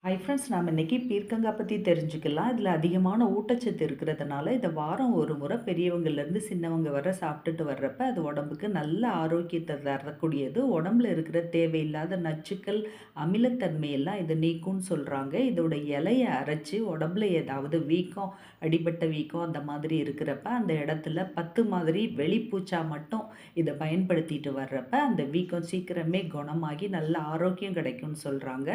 Hi friends, நாம் இன்னைக்கு பீர்க்கங்காய் பற்றி தெரிஞ்சுக்கலாம். இதில் அதிகமான ஊட்டச்சத்து இருக்கிறதுனால இதை வாரம் ஒரு முறை பெரியவங்கள்லேருந்து சின்னவங்க வரை சாப்பிட்டுட்டு வர்றப்ப அது உடம்புக்கு நல்ல ஆரோக்கியத்தை தரக்கூடியது. உடம்புல இருக்கிற தேவையில்லாத நச்சுக்கள், அமிலத்தன்மையெல்லாம் இது நீக்கும்னு சொல்கிறாங்க. இதோட இலையை அரைச்சி உடம்புல ஏதாவது வீக்கம், அடிபட்ட வீக்கம் அந்த மாதிரி இருக்கிறப்ப அந்த இடத்துல 10 மாதிரி வெளிப்பூச்சா மட்டும் இதை பயன்படுத்திட்டு வர்றப்ப அந்த வீக்கம் சீக்கிரமே குணமாகி நல்ல ஆரோக்கியம் கிடைக்கும்னு சொல்கிறாங்க.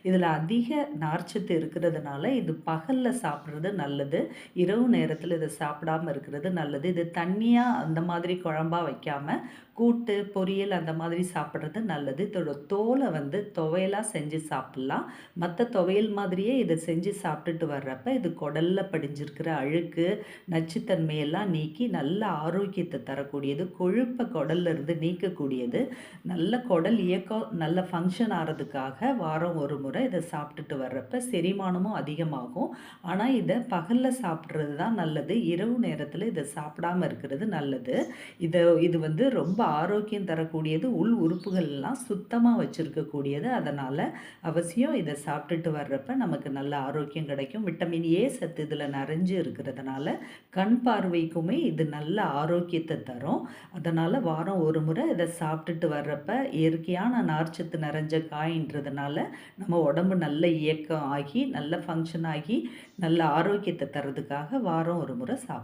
இதில் அதிக நார்ச்சத்து இருக்கிறதுனால இது பகலில் சாப்பிட்றது நல்லது. இரவு நேரத்தில் இதை சாப்பிடாமல் இருக்கிறது நல்லது. இது தண்ணியாக அந்த மாதிரி குழம்பா வைக்காமல் கூட்டு, பொரியல் அந்த மாதிரி சாப்பிட்றது நல்லது. இதோட தோலை துவையலாக செஞ்சு சாப்பிட்லாம். மற்ற துவையல் மாதிரியே இதை செஞ்சு சாப்பிட்டுட்டு வர்றப்ப இது குடலில் படிஞ்சிருக்கிற அழுக்கு, நச்சுத்தன்மையெல்லாம் நீக்கி நல்ல ஆரோக்கியத்தை தரக்கூடியது. கொழுப்பை குடல்ல இருந்து நீக்கக்கூடியது. நல்ல குடல் இயக்கம் நல்ல ஃபங்க்ஷன் ஆகிறதுக்காக வாரம் ஒரு முறை இதை சாப்பிட்டுட்டு வர்றப்ப செரிமானமும் அதிகமாகும். ஆனால் இதை பகலில் சாப்பிட்றது தான் நல்லது. இரவு நேரத்தில் இதை சாப்பிடாமல் இருக்கிறது நல்லது. இது ரொம்ப ஆரோக்கியம் தரக்கூடியது. உள் உறுப்புகள்லாம் சுத்தமாக வச்சுருக்கக்கூடியது. அதனால் அவசியம் இதை சாப்பிட்டுட்டு வர்றப்ப நமக்கு நல்ல ஆரோக்கியம் கிடைக்கும். விட்டமின் ஏ சத்து இதில் நிறைஞ்சு இருக்கிறதுனால கண் பார்வைக்குமே இது நல்ல ஆரோக்கியத்தை தரும். அதனால் வாரம் ஒரு முறை இதை சாப்பிட்டுட்டு வர்றப்ப இயற்கையான நார்ச்சத்து நிறைஞ்ச காயின்றதுனால நம்ம உடம்பு நல்ல இயக்கம் ஆகி நல்ல ஃபங்க்ஷன் ஆகி நல்ல ஆரோக்கியத்தை தர்றதுக்காக வாரம் ஒரு முறை சாப்பிட்றோம்.